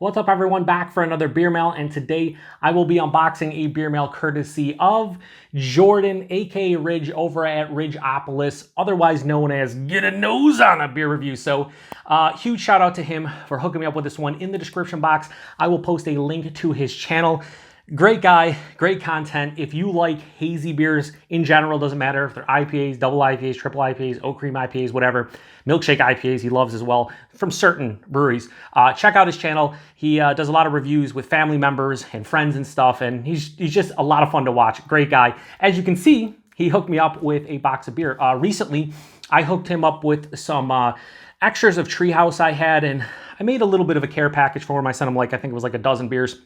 What's up, everyone? Back for another beer mail, and today I will be unboxing a beer mail courtesy of Jordan, aka Ridge, over at Ridgeopolus, otherwise known as Get a Nose on a Beer Review. So huge shout out to him for hooking me up with this one. In the description box, I will post a link to his channel. Great guy, great content. If you like hazy beers in general, doesn't matter if they're IPAs, double IPAs, triple IPAs, oat cream IPAs, whatever, milkshake IPAs he loves as well from certain breweries. Check out his channel. He does a lot of reviews with family members and friends and stuff, and he's just a lot of fun to watch. Great guy. As you can see, he hooked me up with a box of beer. Recently, I hooked him up with some extras of Treehouse I had, and I made a little bit of a care package for him. I sent him I think it was like a dozen beers.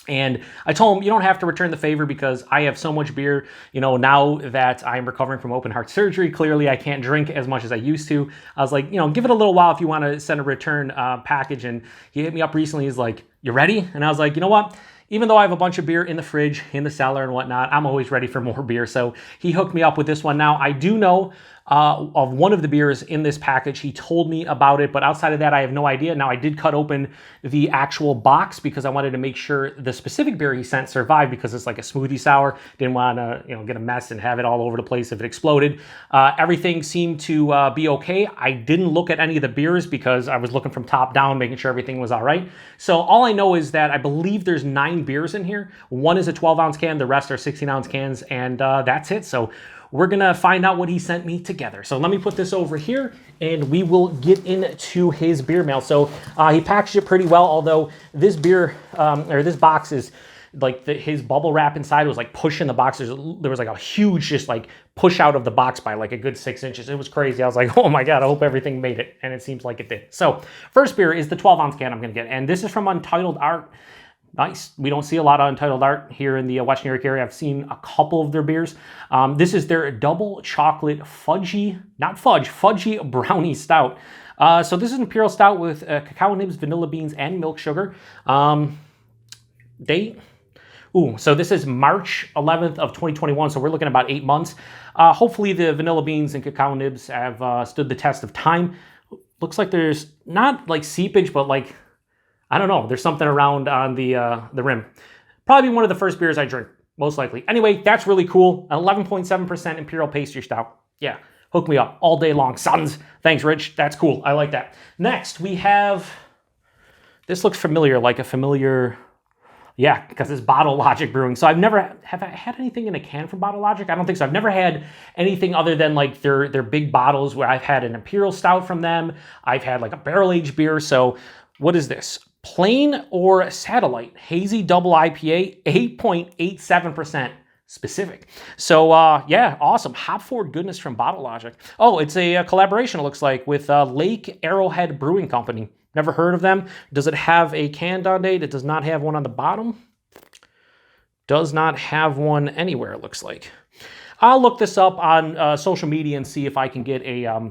And I told him, you don't have to return the favor because I have so much beer, now that I'm recovering from open heart surgery. Clearly, I can't drink as much as I used to. I was like, give it a little while if you want to send a return package. And he hit me up recently. He's like, you ready? And I was like, you know what? Even though I have a bunch of beer in the fridge, in the cellar and whatnot, I'm always ready for more beer. So he hooked me up with this one. Now, I do know of one of the beers in this package. He told me about it, but outside of that, I have no idea. Now, I did cut open the actual box because I wanted to make sure the specific beer he sent survived because it's like a smoothie sour. Didn't want to, get a mess and have it all over the place if it exploded. Everything seemed to be okay. I didn't look at any of the beers because I was looking from top down, making sure everything was all right. So all I know is that I believe there's 9 beers in here. One is a 12-ounce can. The rest are 16-ounce cans, and that's it. So we're going to find out what he sent me together. So let me put this over here, and we will get into his beer mail. So he packaged it pretty well, although this beer, or this box is like his bubble wrap inside was like pushing the box. There was like a huge just like push out of the box by like a good 6 inches. It was crazy. I was like, oh my God, I hope everything made it. And it seems like it did. So first beer is the 12-ounce can I'm going to get. And this is from Untitled Art. Nice. We don't see a lot of Untitled Art here in the Western New York area. I've seen a couple of their beers. This is their double chocolate fudgy brownie stout. So this is an imperial stout with cacao nibs, vanilla beans, and milk sugar. Date. So this is March 11th of 2021. So we're looking at about 8 months. Hopefully the vanilla beans and cacao nibs have stood the test of time. Looks like there's not like seepage, but like, I don't know. There's something around on the rim. Probably one of the first beers I drink, most likely. Anyway, that's really cool. 11.7% Imperial Pastry Stout. Yeah, hook me up all day long, sons. Thanks, Rich. That's cool. I like that. Next, we have... This looks familiar, like a familiar... Yeah, because it's Bottle Logic Brewing. So I've never... Have I had anything in a can from Bottle Logic? I don't think so. I've never had anything other than like their big bottles where I've had an Imperial Stout from them. I've had like a barrel-aged beer. So what is this? Plain or Satellite Hazy Double IPA, 8.87% specific. So yeah, awesome. Hop forward goodness from Bottle Logic. Oh, it's a collaboration, it looks like, with Lake Arrowhead Brewing Company. Never heard of them. Does it have a canned on date? It does not have one on the bottom. Does not have one anywhere, it looks like. I'll look this up on social media and see if I can get a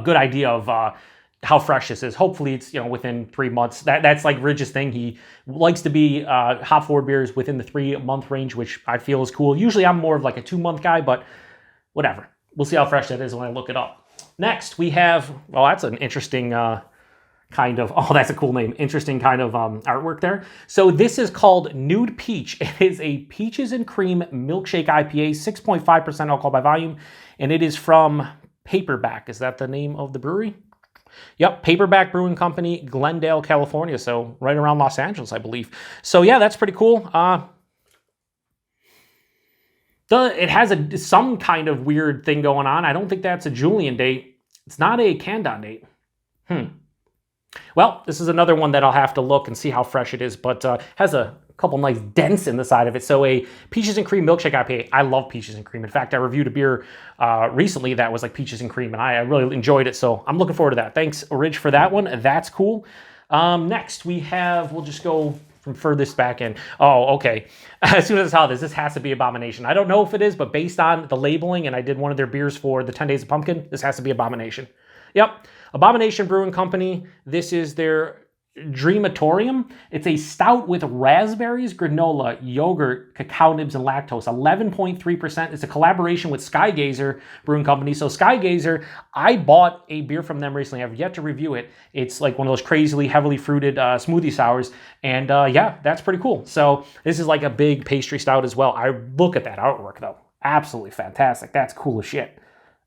good idea of how fresh this is. Hopefully it's, within 3 months. That's like Ridge's thing. He likes to be hop forward beers within the 3-month range, which I feel is cool. Usually I'm more of like a 2-month guy, but whatever. We'll see how fresh that is when I look it up. Next we have, well, that's an interesting kind of, oh, that's a cool name. Interesting kind of artwork there. So this is called Nude Peach. It is a peaches and cream milkshake IPA, 6.5% alcohol by volume, and it is from Paperback. Is that the name of the brewery? Yep, Paperback Brewing Company, Glendale, California. So right around Los Angeles, I believe. So yeah, that's pretty cool. It has some kind of weird thing going on. I don't think that's a Julian date. It's not a canned-on date. Well, this is another one that I'll have to look and see how fresh it is, but has a couple nice dents in the side of it. So a peaches and cream milkshake IPA. I love peaches and cream. In fact, I reviewed a beer recently that was like peaches and cream, and I really enjoyed it. So I'm looking forward to that. Thanks, Ridge, for that one. That's cool. Next, we'll just go from furthest back in. Oh, okay. As soon as I saw this has to be Abomination. I don't know if it is, but based on the labeling, and I did one of their beers for the 10 Days of Pumpkin, this has to be Abomination. Yep. Abomination Brewing Company. This is their Dreamatorium. It's a stout with raspberries, granola, yogurt, cacao nibs, and lactose. 11.3%. It's a collaboration with Skygazer Brewing Company. So Skygazer, I bought a beer from them recently. I've yet to review it. It's like one of those crazily heavily fruited smoothie sours. And yeah, that's pretty cool. So this is like a big pastry stout as well. I look at that artwork though. Absolutely fantastic. That's cool as shit.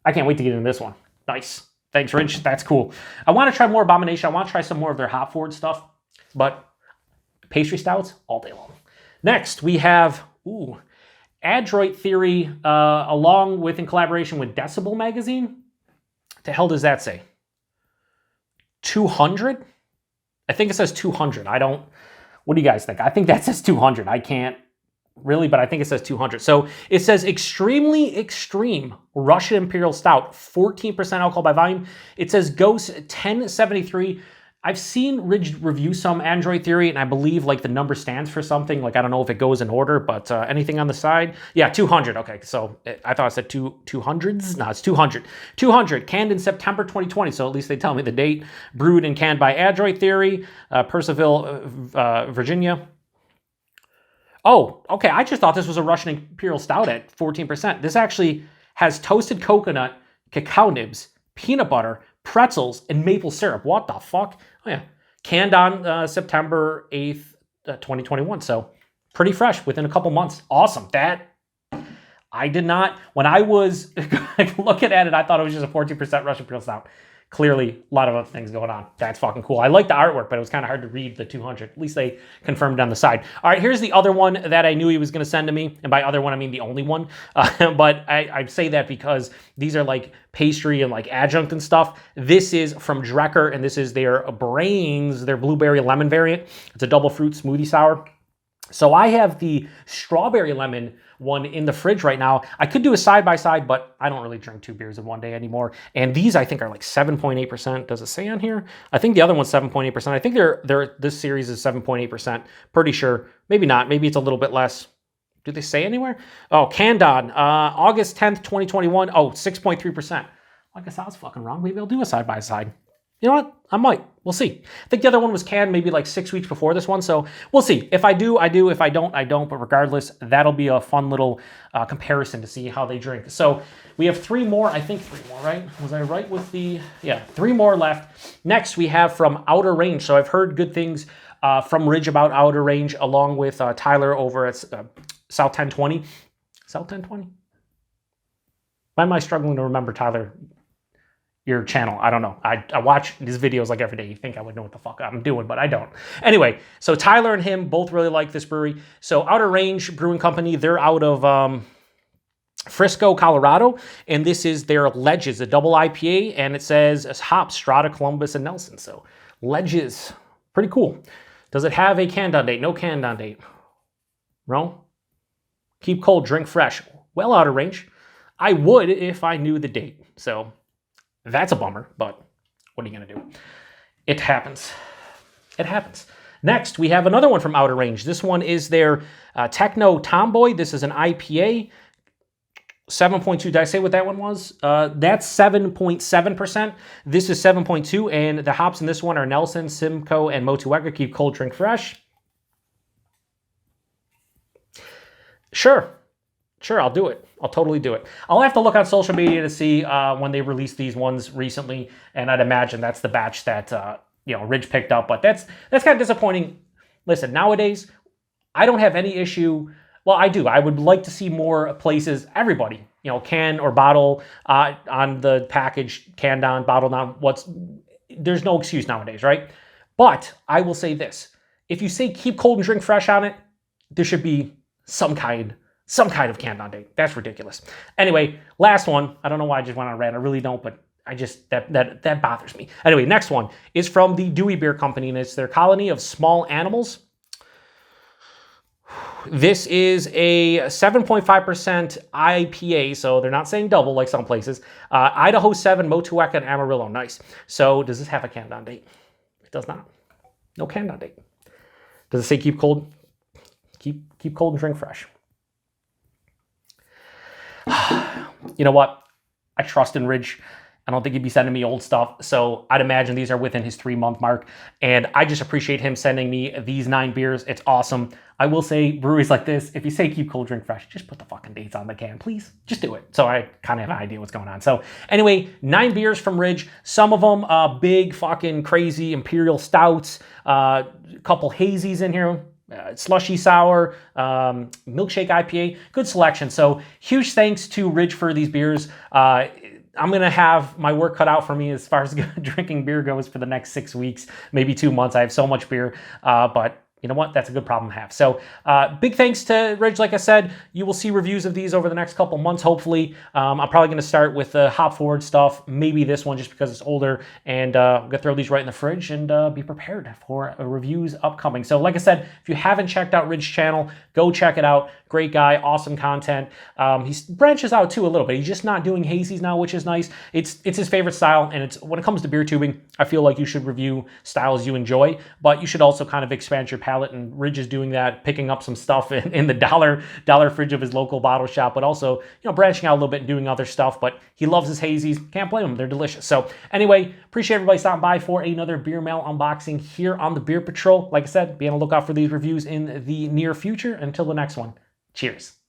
I can't wait to get into this one. Nice. Thanks, Ridge. That's cool. I want to try more Abomination. I want to try some more of their hop forward stuff, but pastry stouts all day long. Next, we have Adroit Theory, along with in collaboration with Decibel Magazine. The hell does that say? 200? I think it says 200. I don't. What do you guys think? I think that says 200. I can't really, but I think it says 200. So it says extremely extreme Russian Imperial Stout, 14% alcohol by volume. It says Ghost 1073. I've seen Ridge review some Android Theory, and I believe like the number stands for something. Like I don't know if it goes in order, but anything on the side? Yeah, 200. Okay, so I thought I said 200s. No, it's 200. 200, canned in September 2020. So at least they tell me the date. Brewed and canned by Android Theory, Purcellville, Virginia. Oh, okay. I just thought this was a Russian Imperial Stout at 14%. This actually has toasted coconut, cacao nibs, peanut butter, pretzels, and maple syrup. What the fuck? Oh, yeah. Canned on September 8th, 2021. So pretty fresh within a couple months. Awesome. That, I did not, when I was looking at it, I thought it was just a 14% Russian Imperial Stout. Clearly, a lot of other things going on. That's fucking cool. I like the artwork, but it was kind of hard to read the 200. At least they confirmed on the side. All right, here's the other one that I knew he was going to send to me. And by other one, I mean the only one. But I say that because these are like pastry and like adjunct and stuff. This is from Drecker, and this is their Brains, their blueberry lemon variant. It's a double fruit smoothie sour. So I have the strawberry lemon one in the fridge right now. I could do a side-by-side, but I don't really drink 2 beers in one day anymore. And these I think are like 7.8%. Does it say on here? I think the other one's 7.8%. I think this series is 7.8%. Pretty sure. Maybe not. Maybe it's a little bit less. Do they say anywhere? Oh, canned on August 10th, 2021. Oh, 6.3%. I guess I was fucking wrong. Maybe I'll do a side-by-side. You know what? I might. We'll see. I think the other one was canned maybe like 6 weeks before this one, so we'll see. If I do, I do. If I don't, I don't. But regardless, that'll be a fun little comparison to see how they drink. So we have 3 more. I think 3 more, right? Was I right with the... Yeah, 3 more left. Next, we have from Outer Range. So I've heard good things from Ridge about Outer Range, along with Tyler over at South 1020. South 1020? Why am I struggling to remember, Tyler, your channel? I don't know. I watch these videos like every day. You think I would know what the fuck I'm doing, but I don't. Anyway, so Tyler and him both really like this brewery. So Outer Range Brewing Company, they're out of Frisco, Colorado, and this is their Ledges, a double IPA, and it says hops, Strata, Columbus, and Nelson. So Ledges, pretty cool. Does it have a can-down date? No can-down date. No? Keep cold, drink fresh. Well, Outer Range. I would if I knew the date. So that's a bummer, but what are you going to do? It happens. It happens. Next, we have another one from Outer Range. This one is their Techno Tomboy. This is an IPA. 7.2. Did I say what that one was? That's 7.7%. This is 7.2, and the hops in this one are Nelson, Simcoe, and Motueka. Keep cold, drink fresh. Sure, I'll do it. I'll totally do it. I'll have to look on social media to see when they released these ones recently, and I'd imagine that's the batch that Ridge picked up. But that's kind of disappointing. Listen, nowadays, I don't have any issue. Well, I do. I would like to see more places, everybody, can or bottle on the package, canned on, bottled on. There's no excuse nowadays, right? But I will say this. If you say keep cold and drink fresh on it, there should be some kind of canned on date. That's ridiculous. Anyway, last one. I don't know why I just went on a rant. I really don't, but I just, that bothers me. Anyway, next one is from the Dewey Beer Company, and it's their Colony of Small Animals. This is a 7.5% IPA, so they're not saying double like some places. Idaho 7, Motueka, and Amarillo. Nice. So does this have a canned on date? It does not. No canned on date. Does it say keep cold? Keep cold and drink fresh. You know what? I trust in Ridge. I don't think he'd be sending me old stuff. So I'd imagine these are within his 3-month mark. And I just appreciate him sending me these 9 beers. It's awesome. I will say, breweries like this, if you say keep cool, drink fresh, just put the fucking dates on the can, please. Just do it. So I kind of have an idea what's going on. So anyway, 9 beers from Ridge. Some of them big fucking crazy imperial stouts, a couple hazies in here. Slushy sour, milkshake IPA, good selection. So huge thanks to Ridge for these beers. I'm going to have my work cut out for me as far as drinking beer goes for the next 6 weeks, maybe 2 months. I have so much beer, but you know what? That's a good problem to have. So big thanks to Ridge. Like I said, you will see reviews of these over the next couple months, hopefully. I'm probably going to start with the hop forward stuff, maybe this one just because it's older, and I'm going to throw these right in the fridge and be prepared for reviews upcoming. So like I said, if you haven't checked out Ridge's channel, go check it out. Great guy, awesome content. He branches out too a little bit. He's just not doing hazies now, which is nice. It's his favorite style, and it's when it comes to beer tubing, I feel like you should review styles you enjoy, but you should also kind of expand your palate, and Ridge is doing that, picking up some stuff in the dollar fridge of his local bottle shop, but also, you know, branching out a little bit and doing other stuff. But he loves his hazies. Can't blame him. They're delicious. So anyway, appreciate everybody stopping by for another beer mail unboxing here on the Beer Patrol. Like I said, be on the lookout for these reviews in the near future. Until the next one, cheers.